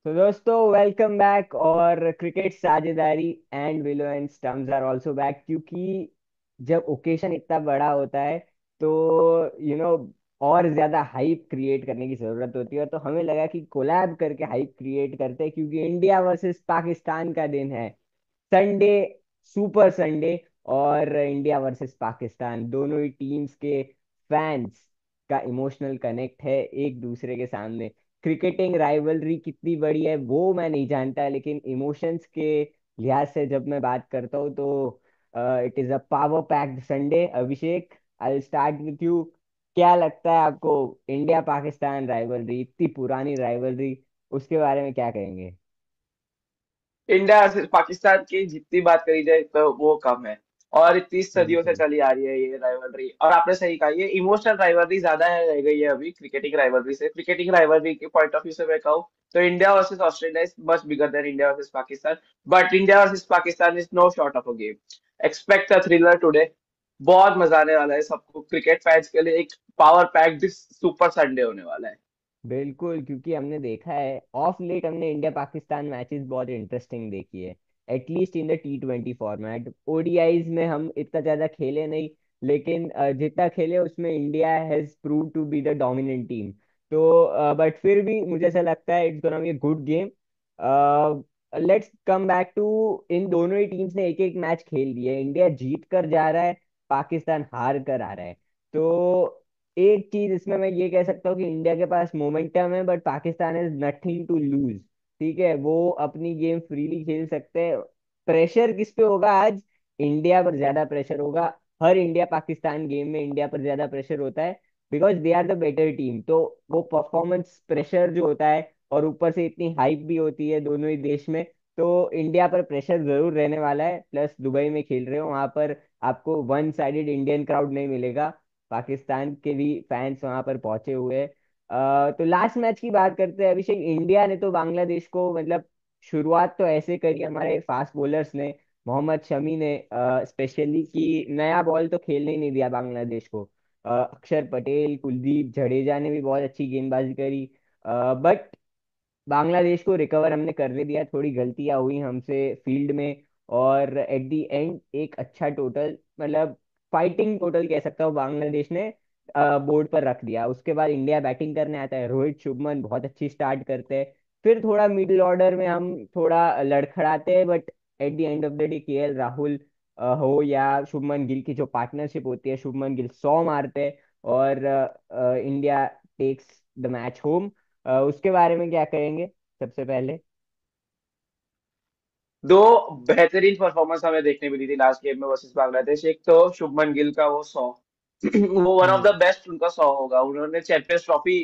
तो दोस्तों welcome back. और क्रिकेट साझेदारी and willow and stumps are also back, क्योंकि जब ओकेशन इतना बड़ा होता है तो और ज्यादा हाइप क्रिएट करने की जरूरत होती है। तो हमें लगा कि कोलैब करके हाइप क्रिएट करते हैं, क्योंकि इंडिया वर्सेस पाकिस्तान का दिन है। Sunday, super Sunday. और इंडिया वर्सेस पाकिस्तान, दोनों ही टीम्स के फैंस का इमोशनल कनेक्ट है एक दूसरे के सामने। क्रिकेटिंग राइवलरी कितनी बड़ी है वो मैं नहीं जानता, लेकिन इमोशंस के लिहाज से जब मैं बात करता हूँ तो it is a power packed Sunday. Abhishek, I start with you. क्या लगता है आपको, इंडिया पाकिस्तान राइवलरी, इतनी पुरानी राइवलरी, उसके बारे में क्या कहेंगे? इंडिया से पाकिस्तान की जितनी बात करी जाए तो वो कम है। और इतनी सदियों से बिल्कुल। चली आ रही है ये राइवलरी। और आपने सही कहा, ये इमोशनल राइवलरी ज्यादा है रह गई है अभी क्रिकेटिंग राइवलरी से। क्रिकेटिंग राइवलरी के पॉइंट ऑफ व्यू से मैं कहूँ तो India versus Australia is much bigger than India versus Pakistan. But India versus Pakistan is no short of a game. Expect a thriller today. बहुत मजा आने वाला है सबको, क्रिकेट फैंस के लिए एक पावर पैक्ड सुपर संडे होने वाला है। बिल्कुल, क्योंकि हमने देखा है ऑफ लेट, हमने इंडिया पाकिस्तान मैचेस बहुत इंटरेस्टिंग देखी है। At least in the T20 format. ODIs में हम इतना ज्यादा खेले नहीं, लेकिन जितना खेले उसमें India has prove to be the dominant team. तो बट फिर भी मुझे ऐसा लगता है it's gonna be a good game. Let's come back to, इन दोनों ही टीम्स ने एक एक मैच खेल लिए। इंडिया जीत कर जा रहा है, पाकिस्तान हार कर आ रहा है। तो एक चीज इसमें मैं ये कह सकता हूँ कि इंडिया के पास मोमेंटम है, but Pakistan has nothing to lose. ठीक है, वो अपनी गेम फ्रीली खेल सकते हैं। प्रेशर किस पे होगा आज? इंडिया पर ज्यादा प्रेशर होगा। हर इंडिया पाकिस्तान गेम में इंडिया पर ज्यादा प्रेशर होता है, because they are the better team. तो वो परफॉर्मेंस प्रेशर जो होता है, और ऊपर से इतनी हाइप भी होती है दोनों ही देश में, तो इंडिया पर प्रेशर जरूर रहने वाला है। प्लस दुबई में खेल रहे हो, वहां पर आपको वन साइडेड इंडियन क्राउड नहीं मिलेगा। पाकिस्तान के भी फैंस वहां पर पहुंचे हुए हैं। तो लास्ट मैच की बात करते हैं अभिषेक। इंडिया ने तो बांग्लादेश को, मतलब शुरुआत तो ऐसे करी हमारे फास्ट बॉलर्स ने, मोहम्मद शमी ने स्पेशली, कि नया बॉल तो खेलने ही नहीं दिया बांग्लादेश को। अक्षर पटेल, कुलदीप जडेजा ने भी बहुत अच्छी गेंदबाजी करी। बट बांग्लादेश को रिकवर हमने करने दिया। थोड़ी गलतियां हुई हमसे फील्ड में, और एट द एंड एक अच्छा टोटल, मतलब फाइटिंग टोटल कह सकता हूँ, बांग्लादेश ने बोर्ड पर रख दिया। उसके बाद इंडिया बैटिंग करने आता है, रोहित शुभमन बहुत अच्छी स्टार्ट करते हैं। फिर थोड़ा मिडिल ऑर्डर में हम थोड़ा लड़खड़ाते हैं, but at the end of the day KL Rahul हो या शुभमन गिल की जो पार्टनरशिप होती है, शुभमन गिल 100 मारते हैं, और India takes the match home. उसके बारे में क्या कहेंगे सबसे पहले? दो बेहतरीन परफॉर्मेंस हमें देखने मिली थी लास्ट गेम में वर्सेस बांग्लादेश। एक तो शुभमन गिल का वो 100, वो one of hmm. The best उनका 100 होगा। उन्होंने चैंपियंस ट्रॉफी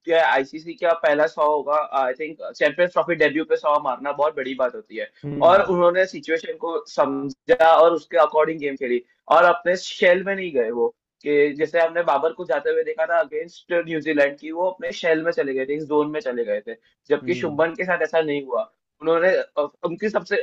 या आईसीसी का पहला 100 होगा I think. Champions trophy debut पे 100 मारना बहुत बड़ी बात होती है। और हम्म। उन्होंने सिचुएशन को समझा और उसके अकॉर्डिंग गेम खेली। और अपने शेल में नहीं गए वो, कि जैसे हमने बाबर को जाते हुए देखा था अगेंस्ट न्यूजीलैंड की, वो अपने शेल में चले गए थे, इस जोन में चले गए थे। जबकि हम्म। शुभमन के साथ ऐसा नहीं हुआ। उन्होंने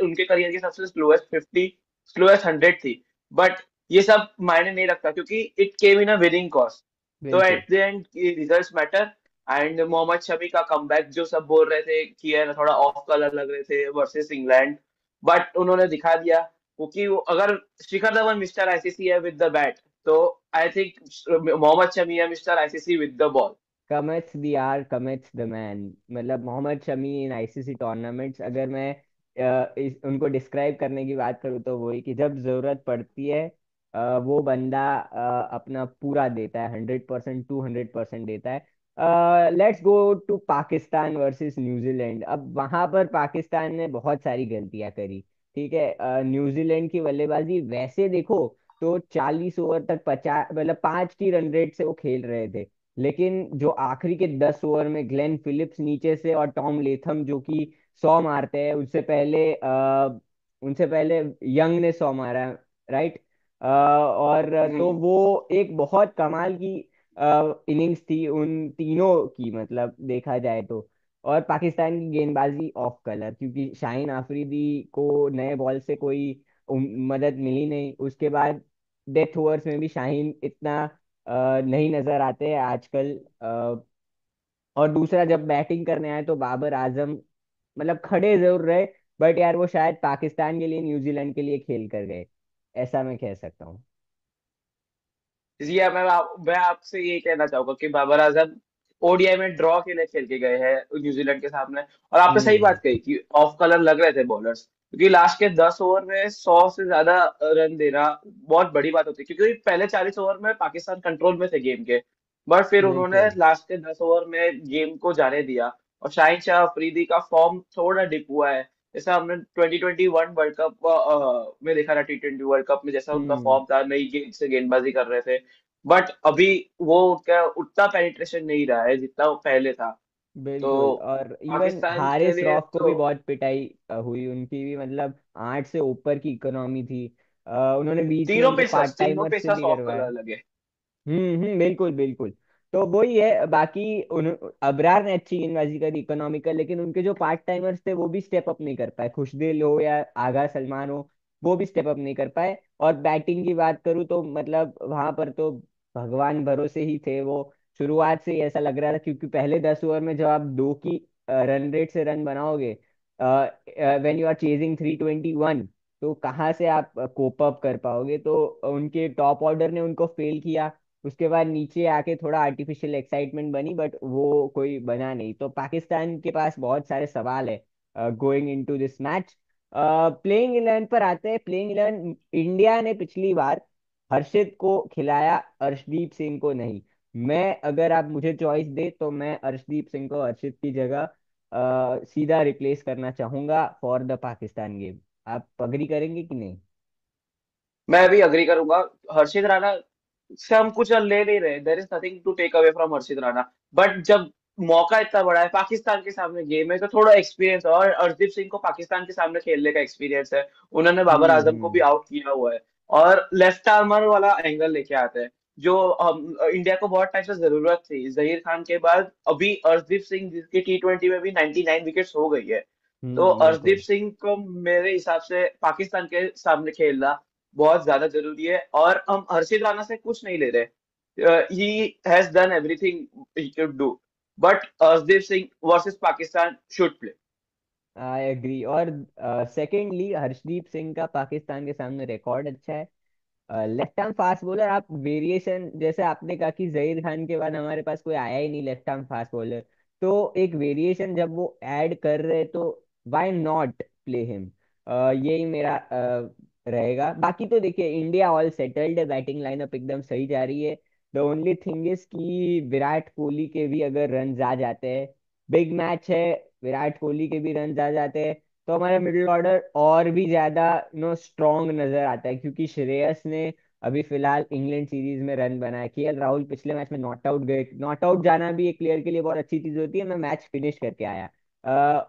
उनके करियर की सबसे स्लोएस्ट 50, स्लोएस्ट 100 थी। बट ये सब मायने नहीं रखता, क्योंकि it came in a winning cause. तो बिल्कुल। At the end results matter. And Mohammed Shami का कमबैक जो सब बोल रहे थे कि है ना, थोड़ा ऑफ कलर लग रहे थे वर्सेस इंग्लैंड, बट उन्होंने दिखा दिया। क्योंकि अगर शिखर धवन मिस्टर आईसीसी है विद द बैट, तो आई थिंक मोहम्मद शमी है Mr ICC with the ball. Comes the hour, comes the man. मतलब Mohammed Shami in ICC tournaments, अगर मैं उनको डिस्क्राइब करने की बात करूँ तो वही कि जब जरूरत पड़ती है वो बंदा अपना पूरा देता है, 100%, 200% देता है। Let's go to Pakistan versus New Zealand. अब वहां पर पाकिस्तान ने बहुत सारी गलतियां करी। ठीक है, न्यूजीलैंड की बल्लेबाजी वैसे देखो तो 40 ओवर तक 50, मतलब 5 की रन रेट से वो खेल रहे थे। लेकिन जो आखिरी के 10 ओवर में ग्लेन फिलिप्स नीचे से, और टॉम लेथम जो कि 100 मारते हैं, उनसे पहले यंग ने 100 मारा, राइट? और तो वो एक बहुत कमाल की इनिंग्स थी उन तीनों की, मतलब देखा जाए तो। और पाकिस्तान की गेंदबाजी ऑफ कलर, क्योंकि शाहीन आफरीदी को नए बॉल से कोई मदद मिली नहीं। उसके बाद डेथ ओवर्स में भी शाहीन इतना नहीं नजर आते हैं आजकल। और दूसरा, जब बैटिंग करने आए तो बाबर आजम मतलब खड़े जरूर रहे, बट यार वो शायद पाकिस्तान के लिए न्यूजीलैंड के लिए खेल कर गए, ऐसा मैं कह सकता हूँ। जी हाँ, मैं आपसे ये कहना चाहूंगा कि बाबर आजम ओडीआई में ड्रॉ के लिए खेल के गए हैं न्यूजीलैंड के सामने। और आपने सही हम्म बात कही कि ऑफ कलर लग रहे थे बॉलर्स, क्योंकि लास्ट के 10 ओवर में 100 से ज्यादा रन देना बहुत बड़ी बात होती है, क्योंकि पहले 40 ओवर में पाकिस्तान कंट्रोल में थे गेम के। बट फिर उन्होंने बिल्कुल। लास्ट के 10 ओवर में गेम को जाने दिया। और शाहिन शाह अफरीदी का फॉर्म थोड़ा डिप हुआ है। जैसे हमने 2021 वर्ल्ड कप में देखा था, T20 वर्ल्ड कप में जैसा उनका हम्म फॉर्म था, नई गेंद से गेंदबाजी कर रहे थे। बट अभी वो उनका उतना पेनिट्रेशन नहीं रहा है जितना वो पहले था। तो बिल्कुल। और इवन पाकिस्तान के हारिस लिए रॉफ को तो भी बहुत पिटाई हुई, उनकी भी मतलब 8 से ऊपर की इकोनॉमी थी। उन्होंने बीच में उनके पार्ट तीनों टाइमर्स से पेसर्स भी ऑफ करवाया। कलर लगे। बिल्कुल बिल्कुल। तो वही है, बाकी उन अबरार ने अच्छी गेंदबाजी करी इकोनॉमिकल, लेकिन उनके जो पार्ट टाइमर्स थे वो भी स्टेप अप नहीं कर पाए, खुशदिल हो या आगा सलमान हो, वो भी स्टेप अप नहीं कर पाए। और बैटिंग की बात करूँ तो मतलब वहां पर तो भगवान भरोसे ही थे वो। शुरुआत से ही ऐसा लग रहा था, क्योंकि पहले 10 ओवर में जब आप 2 की रन रेट से रन बनाओगे, व्हेन यू आर चेजिंग 321, तो कहाँ से आप कोप अप कर पाओगे। तो उनके टॉप ऑर्डर ने उनको फेल किया। उसके बाद नीचे आके थोड़ा आर्टिफिशियल एक्साइटमेंट बनी, बट वो कोई बना नहीं। तो पाकिस्तान के पास बहुत सारे सवाल है going into this match. Playing 11 पर आते हैं। प्लेइंग 11, इंडिया ने पिछली बार हर्षित को खिलाया, अर्शदीप सिंह को नहीं। मैं, अगर आप मुझे चॉइस दे तो मैं अर्शदीप सिंह को हर्षित की जगह सीधा रिप्लेस करना चाहूंगा फॉर द पाकिस्तान गेम। आप अग्री करेंगे कि नहीं? मैं भी अग्री करूंगा। हर्षित राणा से हम कुछ ले नहीं रहे, there is nothing to take away from Harshit Rana. But जब मौका इतना बड़ा है, पाकिस्तान के सामने गेम है, तो थोड़ा एक्सपीरियंस, और अर्शदीप सिंह को पाकिस्तान के सामने खेलने का एक्सपीरियंस है। उन्होंने बाबर आजम को भी हम्म। आउट किया हुआ है। और लेफ्ट आर्मर वाला एंगल लेके आते हैं, जो हम इंडिया को बहुत टाइम से जरूरत थी। जहीर खान के बाद अभी अर्शदीप सिंह, जिसकी T20 में भी 99 विकेट्स हो गई है। तो अर्शदीप बिल्कुल। सिंह को मेरे हिसाब से पाकिस्तान के सामने खेलना बहुत ज्यादा जरूरी है। और हम हर्षित राणा से कुछ नहीं ले रहे, he has done everything he could do. But Arshdeep Singh versus Pakistan should play. I agree. और सेकेंडली, हर्षदीप सिंह का पाकिस्तान के सामने रिकॉर्ड अच्छा है। लेफ्ट आर्म फास्ट बॉलर, आप वेरिएशन, जैसे आपने कहा कि जहीर खान के बाद हमारे पास कोई आया ही नहीं लेफ्ट आर्म फास्ट बॉलर, तो एक वेरिएशन जब वो ऐड कर रहे तो व्हाई नॉट प्ले हिम। यही मेरा रहेगा। बाकी तो देखिए, इंडिया ऑल सेटल्ड है, बैटिंग लाइनअप एकदम सही जा रही है। द ओनली थिंग इज कि विराट कोहली के भी अगर रन आ जाते हैं, बिग मैच है, विराट कोहली के भी रन आ जाते हैं, तो हमारा मिडिल ऑर्डर और भी ज्यादा स्ट्रांग नजर आता है। क्योंकि श्रेयस ने अभी फिलहाल इंग्लैंड सीरीज में रन बनाया, केएल राहुल पिछले मैच में नॉट आउट गए। नॉट आउट जाना भी एक प्लेयर के लिए बहुत अच्छी चीज होती है, मैं मैच फिनिश करके आया।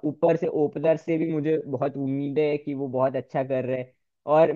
ऊपर से ओपनर से भी मुझे बहुत उम्मीद है कि वो बहुत अच्छा कर रहे हैं। और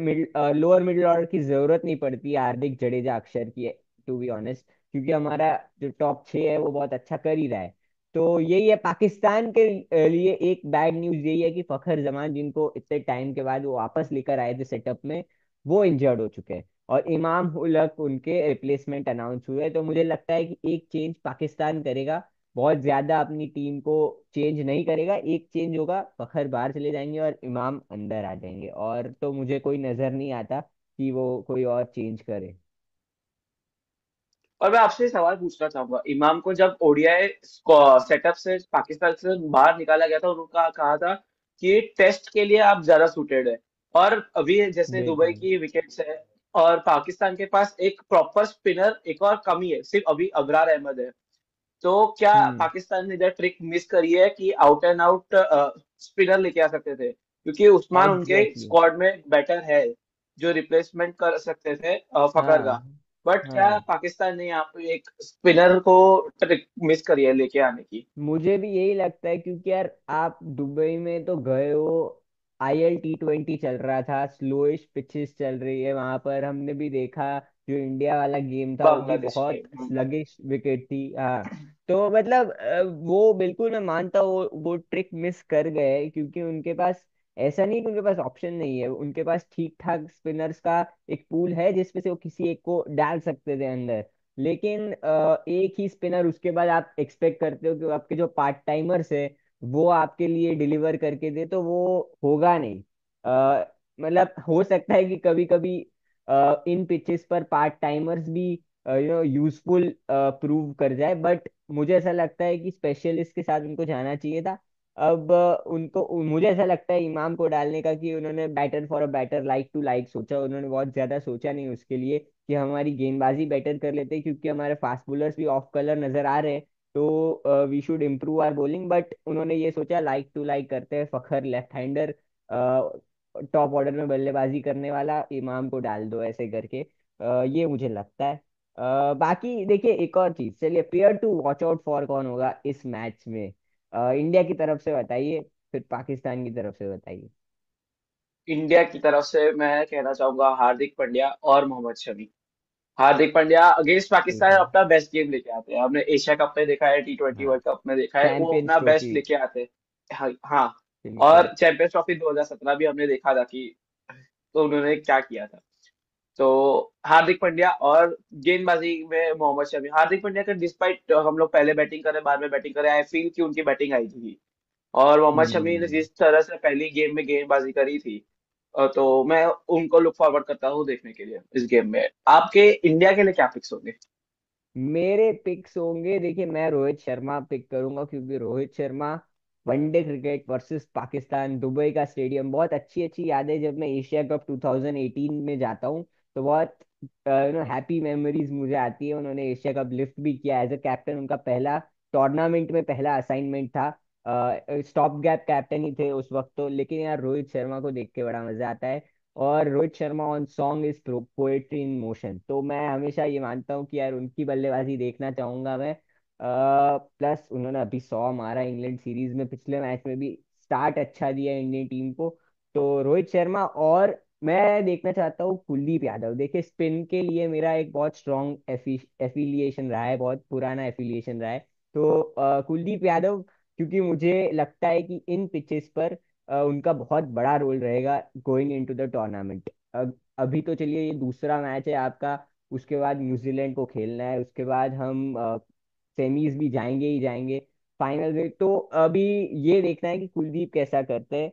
लोअर मिडिल ऑर्डर की जरूरत नहीं पड़ती है हार्दिक जडेजा अक्षर की, टू बी ऑनेस्ट, क्योंकि हमारा जो टॉप 6 है वो बहुत अच्छा कर ही रहा है। तो यही है पाकिस्तान के लिए एक बैड न्यूज, यही है कि फखर जमान, जिनको इतने टाइम के बाद वो वापस लेकर आए थे सेटअप में, वो इंजर्ड हो चुके हैं। और इमाम उलक उनके रिप्लेसमेंट अनाउंस हुए हैं। तो मुझे लगता है कि एक चेंज पाकिस्तान करेगा, बहुत ज्यादा अपनी टीम को चेंज नहीं करेगा। एक चेंज होगा, फखर बाहर चले जाएंगे और इमाम अंदर आ जाएंगे, और तो मुझे कोई नजर नहीं आता कि वो कोई और चेंज करे। और मैं आपसे सवाल पूछना चाहूंगा, इमाम को जब ओडीआई सेटअप से पाकिस्तान से बाहर निकाला गया था, उन्होंने कहा था कि टेस्ट के लिए आप ज्यादा सूटेड है। और अभी जैसे दुबई बिल्कुल। की विकेट्स है, और पाकिस्तान के पास एक प्रॉपर स्पिनर एक और कमी है, सिर्फ अभी अबरार अहमद है। तो क्या हम्म। पाकिस्तान ने इधर ट्रिक मिस करी है कि आउट एंड आउट स्पिनर लेके आ सकते थे, क्योंकि उस्मान उनके एग्जैक्टली। स्क्वाड में बेटर है, जो रिप्लेसमेंट कर सकते थे फकर का। हाँ बट क्या हाँ। पाकिस्तान ने यहाँ पे एक स्पिनर को ट्रिक मिस करी है लेके आने की? मुझे भी यही लगता है, क्योंकि यार आप दुबई में तो गए हो, IL T20 चल रहा था, स्लोइश पिचेस चल रही है वहां पर, हमने भी देखा। जो इंडिया वाला गेम था वो भी बांग्लादेश बहुत की। स्लगिश विकेट थी। हाँ। तो मतलब वो बिल्कुल मैं मानता हूँ वो ट्रिक मिस कर गए, क्योंकि उनके पास ऐसा नहीं कि उनके पास ऑप्शन नहीं है, उनके पास ठीक ठाक स्पिनर्स का एक पूल है जिसमें से वो किसी एक को डाल सकते थे अंदर। लेकिन एक ही स्पिनर, उसके बाद आप एक्सपेक्ट करते हो कि आपके जो पार्ट टाइमर्स है वो आपके लिए डिलीवर करके दे, तो वो होगा नहीं। मतलब हो सकता है कि कभी कभी इन पिचेस पर पार्ट टाइमर्स भी यूजफुल प्रूव कर जाए, बट मुझे ऐसा लगता है कि स्पेशलिस्ट के साथ उनको जाना चाहिए था। अब मुझे ऐसा लगता है इमाम को डालने का कि उन्होंने batter for a batter, like to like सोचा, उन्होंने बहुत ज्यादा सोचा नहीं उसके लिए कि हम हमारी गेंदबाजी बेटर कर लेते हैं, क्योंकि हमारे फास्ट बॉलर्स भी ऑफ कलर नजर आ रहे हैं, तो we should improve our bowling. But उन्होंने ये सोचा लाइक टू लाइक करते हैं, Fakhar left hander top order में बल्लेबाजी करने वाला, इमाम को डाल दो ऐसे करके। ये मुझे लगता है। बाकी देखिए एक और चीज, चलिए player to watch out for कौन होगा इस मैच में? इंडिया की तरफ से बताइए, फिर पाकिस्तान की तरफ से बताइए। इंडिया की तरफ से मैं कहना चाहूंगा हार्दिक पांड्या और मोहम्मद शमी। हार्दिक पांड्या अगेंस्ट ठीक पाकिस्तान है। अपना बेस्ट गेम लेके आते हैं। हमने एशिया कप में देखा है, T20 हाँ, वर्ल्ड कप में देखा है, वो चैंपियंस अपना बेस्ट ट्रॉफी। लेके आते हैं। हाँ, हाँ। बिल्कुल। और चैंपियंस ट्रॉफी 2017 भी हमने देखा था कि तो उन्होंने क्या किया था। तो हार्दिक पांड्या और गेंदबाजी में मोहम्मद शमी। हार्दिक पांड्या का डिस्पाइट हम लोग पहले बैटिंग करें बाद में बैटिंग करें, आई फील कि उनकी बैटिंग आई थी। और मोहम्मद शमी ने हम्म। जिस तरह से पहली गेम में गेंदबाजी करी थी, तो मैं उनको लुक फॉरवर्ड करता हूँ देखने के लिए इस गेम में। आपके इंडिया के लिए क्या फिक्स होंगे? मेरे पिक्स होंगे, देखिए मैं रोहित शर्मा पिक करूंगा, क्योंकि Rohit Sharma one day cricket versus Pakistan, Dubai का स्टेडियम, बहुत अच्छी अच्छी यादें, जब मैं एशिया कप 2018 में जाता हूँ तो बहुत हैप्पी मेमोरीज मुझे आती है। उन्होंने एशिया कप लिफ्ट भी किया एज अ कैप्टन, उनका पहला टूर्नामेंट में पहला असाइनमेंट था। स्टॉप गैप कैप्टन ही थे उस वक्त तो, लेकिन यार रोहित शर्मा को देख के बड़ा मजा आता है। और Rohit Sharma on song is poetry in motion, तो मैं हमेशा ये मानता हूँ कि यार उनकी बल्लेबाजी देखना चाहूंगा मैं। प्लस उन्होंने अभी 100 मारा इंग्लैंड सीरीज में, पिछले मैच में भी स्टार्ट अच्छा दिया इंडियन टीम को। तो रोहित शर्मा, और मैं देखना चाहता हूँ कुलदीप यादव। देखिए स्पिन के लिए मेरा एक बहुत स्ट्रॉन्ग एफिलिएशन रहा है, बहुत पुराना एफिलिएशन रहा है। तो कुलदीप यादव, क्योंकि मुझे लगता है कि इन पिचेस पर उनका बहुत बड़ा रोल रहेगा गोइंग इनटू द टूर्नामेंट। अभी तो चलिए ये दूसरा मैच है आपका, उसके बाद न्यूजीलैंड को खेलना है, उसके बाद हम सेमीज भी जाएंगे ही जाएंगे, फाइनल में। तो अभी ये देखना है कि कुलदीप कैसा करते हैं।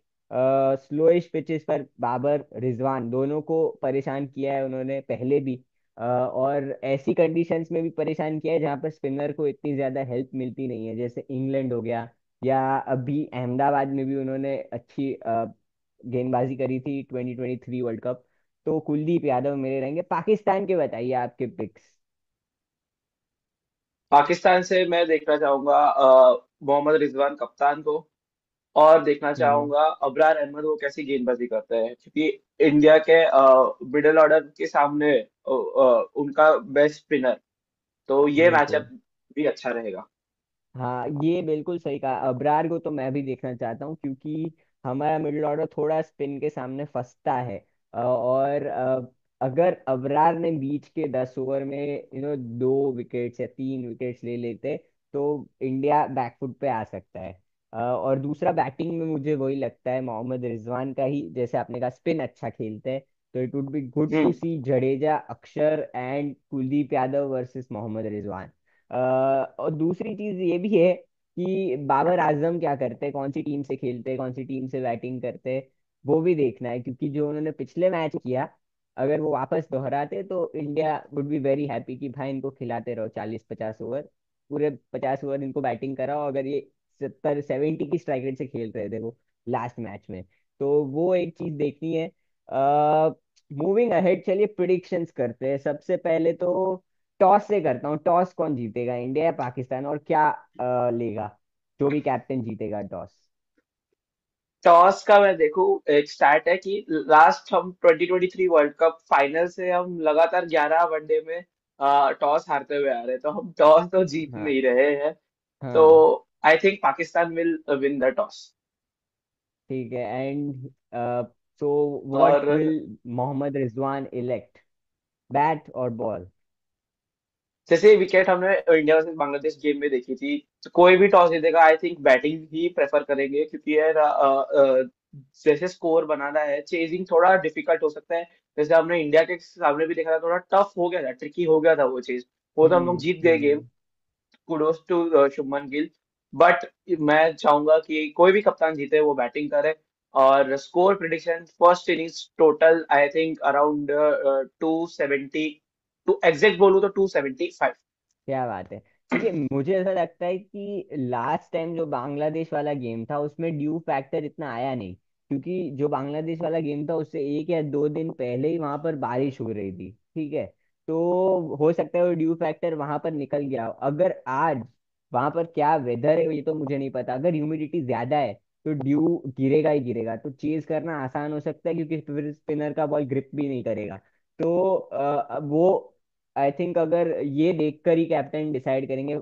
स्लोइश पिचेस पर बाबर रिजवान दोनों को परेशान किया है उन्होंने पहले भी, और ऐसी कंडीशंस में भी परेशान किया है जहाँ पर स्पिनर को इतनी ज्यादा हेल्प मिलती नहीं है, जैसे इंग्लैंड हो गया, या अभी अहमदाबाद में भी उन्होंने अच्छी गेंदबाजी करी थी 2023 वर्ल्ड कप। तो कुलदीप यादव मेरे रहेंगे। पाकिस्तान के बताइए आपके पिक्स। पाकिस्तान से मैं देखना चाहूंगा मोहम्मद रिजवान कप्तान को। और देखना हम्म। चाहूंगा अबरार अहमद वो कैसी गेंदबाजी करते हैं, क्योंकि इंडिया के मिडिल ऑर्डर के सामने उनका बेस्ट स्पिनर। तो ये बिल्कुल। मैचअप भी अच्छा रहेगा। हाँ, ये बिल्कुल सही कहा, अबरार को तो मैं भी देखना चाहता हूँ, क्योंकि हमारा मिडिल ऑर्डर थोड़ा स्पिन के सामने फंसता है। और अगर अबरार ने बीच के 10 ओवर में 2 विकेट्स या 3 विकेट्स ले लेते, तो इंडिया बैकफुट पे आ सकता है। और दूसरा बैटिंग में मुझे वही लगता है, मोहम्मद रिजवान का ही, जैसे आपने कहा स्पिन अच्छा खेलते हैं, तो it would be good to hmm. See Jadeja, Akshar and Kuldeep Yadav versus Mohammed Rizwan. और दूसरी चीज ये भी है कि बाबर आजम क्या करते हैं, कौन सी टीम से खेलते हैं, कौन सी टीम से बैटिंग करते हैं, वो भी देखना है, क्योंकि जो उन्होंने पिछले मैच किया, अगर वो वापस दोहराते तो India would be very happy कि भाई इनको खिलाते रहो 40-50 ओवर, पूरे 50 ओवर इनको बैटिंग कराओ, अगर ये 70-70 की स्ट्राइक रेट से खेल रहे थे वो लास्ट मैच में। तो वो एक चीज देखनी है। मूविंग अहेड, चलिए प्रिडिक्शंस करते हैं। सबसे पहले तो टॉस से करता हूँ, टॉस कौन जीतेगा, इंडिया या पाकिस्तान, और क्या लेगा जो भी कैप्टन जीतेगा टॉस? टॉस का मैं देखूं, एक स्टैट है कि लास्ट हम 2023 वर्ल्ड कप फाइनल से हम लगातार 11 वनडे में टॉस हारते हुए आ रहे हैं, तो हम टॉस तो जीत हाँ। नहीं रहे हैं। तो हाँ। I think Pakistan will win the toss. ठीक है। एंड सो व्हाट और will Mohammad Rizwan elect, bat और बॉल? जैसे विकेट हमने इंडिया वर्सेस बांग्लादेश गेम में देखी थी, तो कोई भी टॉस जीतेगा आई थिंक बैटिंग ही प्रेफर करेंगे, क्योंकि यार जैसे स्कोर बनाना है, चेजिंग थोड़ा डिफिकल्ट हो सकता है। जैसे हमने इंडिया के सामने भी देखा था, थोड़ा टफ हो गया था, ट्रिकी हो गया था वो चीज। वो तो हम लोग जीत गए game, hmm. Kudos to Shubman Gill. But मैं चाहूंगा कि कोई भी कप्तान जीते वो बैटिंग करे। और score prediction first innings total I think around 270, to exact बोलूं तो 275। क्या बात है। क्योंकि मुझे ऐसा लगता है कि लास्ट टाइम जो बांग्लादेश वाला गेम था उसमें ड्यू फैक्टर इतना आया नहीं, क्योंकि जो बांग्लादेश वाला गेम था उससे 1 या 2 दिन पहले ही वहां पर बारिश हो रही थी, ठीक है। तो हो सकता है वो ड्यू फैक्टर वहां पर निकल गया हो। अगर आज वहां पर क्या वेदर है ये तो मुझे नहीं पता, अगर ह्यूमिडिटी ज्यादा है तो ड्यू गिरेगा ही गिरेगा, तो चेज करना आसान हो सकता है, क्योंकि फिर स्पिनर का बॉल ग्रिप भी नहीं करेगा। तो वो आई थिंक अगर ये देखकर ही कैप्टन डिसाइड करेंगे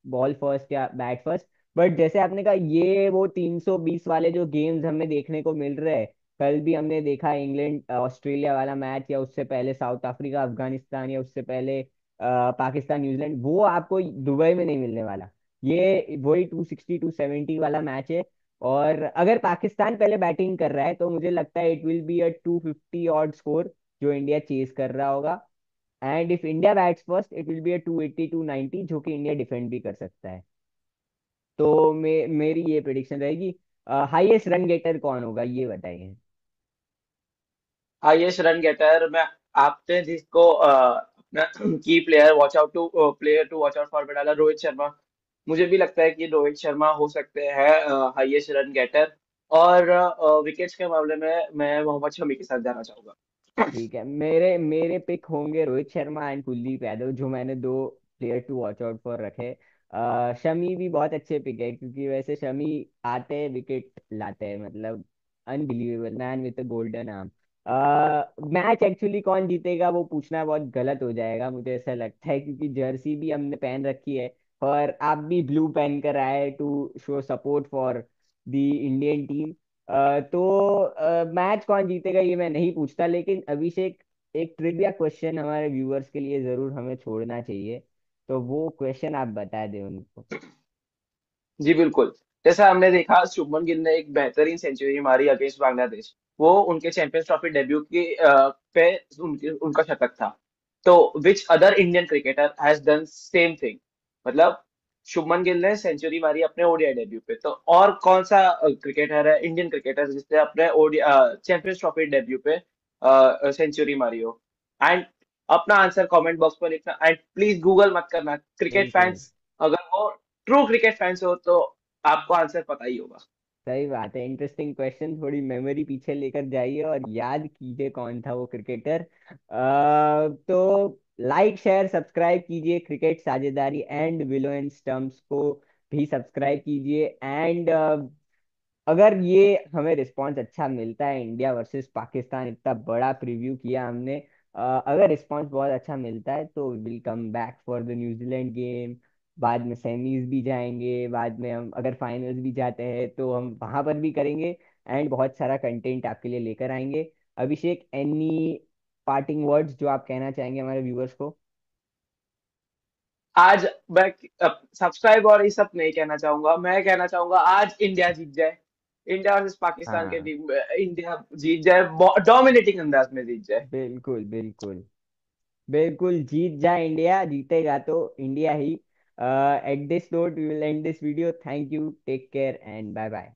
बॉल फर्स्ट या बैट फर्स्ट। बट जैसे आपने कहा, ये वो 320 वाले जो गेम्स हमें देखने को मिल रहे हैं, कल भी हमने देखा इंग्लैंड ऑस्ट्रेलिया वाला मैच, या उससे पहले साउथ अफ्रीका अफगानिस्तान, या उससे पहले पाकिस्तान न्यूजीलैंड, वो आपको दुबई में नहीं मिलने वाला। ये वही 260 270 वाला मैच है। और अगर पाकिस्तान पहले बैटिंग कर रहा है तो मुझे लगता है it will be a 250 odd score जो इंडिया चेज कर रहा होगा। And if India bats first it will be a 280 290 जो कि इंडिया डिफेंड भी कर सकता है। तो मेरी ये प्रिडिक्शन रहेगी। हाईएस्ट रन गेटर कौन होगा ये बताइए। हाईएस्ट रन गेटर में आपने जिसको अपना key player watch out to player to watch out for पे डाला, रोहित शर्मा। मुझे भी लगता है कि रोहित शर्मा हो सकते हैं हाईएस्ट रन गेटर। और विकेट्स के मामले में मैं मोहम्मद शमी के साथ जाना चाहूंगा। ठीक है, मेरे मेरे पिक होंगे रोहित शर्मा एंड कुलदीप यादव, जो मैंने दो player to watch out for रखे। शमी भी बहुत अच्छे पिक है, क्योंकि वैसे शमी आते हैं विकेट लाते हैं, मतलब unbelievable man with a golden arm. Match actually कौन जीतेगा वो पूछना बहुत गलत हो जाएगा मुझे ऐसा लगता है, क्योंकि जर्सी भी हमने पहन रखी है, और आप भी ब्लू पहन कर आए to show support for the Indian team. तो मैच कौन जीतेगा ये मैं नहीं पूछता, लेकिन अभिषेक, एक ट्रिविया क्वेश्चन हमारे व्यूअर्स के लिए जरूर हमें छोड़ना चाहिए, तो वो क्वेश्चन आप बता दें उनको। जी बिल्कुल। जैसा हमने देखा, शुभमन गिल ने एक बेहतरीन सेंचुरी मारी अगेंस्ट बांग्लादेश। वो उनके चैंपियंस ट्रॉफी डेब्यू की पे उनका शतक था। तो which other Indian cricketer has done same thing? मतलब शुभमन गिल ने सेंचुरी मारी अपने ओडीआई डेब्यू पे, तो और कौन सा क्रिकेटर है, इंडियन क्रिकेटर, जिसने अपने ओडीआई चैंपियंस ट्रॉफी डेब्यू पे सेंचुरी मारी हो? एंड अपना आंसर कमेंट बॉक्स में लिखना, एंड प्लीज गूगल मत करना। क्रिकेट बिल्कुल। फैंस, अगर वो ट्रू क्रिकेट फैंस हो तो आपको आंसर पता ही होगा। सही बात है, इंटरेस्टिंग क्वेश्चन, थोड़ी मेमोरी पीछे लेकर जाइए और याद कीजिए कौन था वो क्रिकेटर। तो लाइक शेयर सब्सक्राइब कीजिए क्रिकेट साझेदारी एंड विलो एंड स्टम्प्स को भी सब्सक्राइब कीजिए। एंड अगर ये हमें रिस्पांस अच्छा मिलता है, इंडिया वर्सेस पाकिस्तान इतना बड़ा प्रीव्यू किया हमने, अगर रिस्पांस बहुत अच्छा मिलता है तो will come back for the New Zealand game. बाद में सेमीज भी जाएंगे, बाद में हम अगर फाइनल्स भी जाते हैं तो हम वहां पर भी करेंगे, एंड बहुत सारा कंटेंट आपके लिए लेकर आएंगे। अभिषेक, एनी पार्टिंग वर्ड्स जो आप कहना चाहेंगे हमारे व्यूअर्स को। आज मैं सब्सक्राइब और ये सब नहीं कहना चाहूंगा, मैं कहना चाहूंगा आज इंडिया जीत जाए। इंडिया वर्सेस पाकिस्तान के हाँ, टीम, इंडिया जीत जाए, डोमिनेटिंग अंदाज में जीत जाए। बिल्कुल बिल्कुल। बिल्कुल जीत जाए इंडिया, जीतेगा तो इंडिया ही। At this note we will end this video. Thank you, take care and bye bye.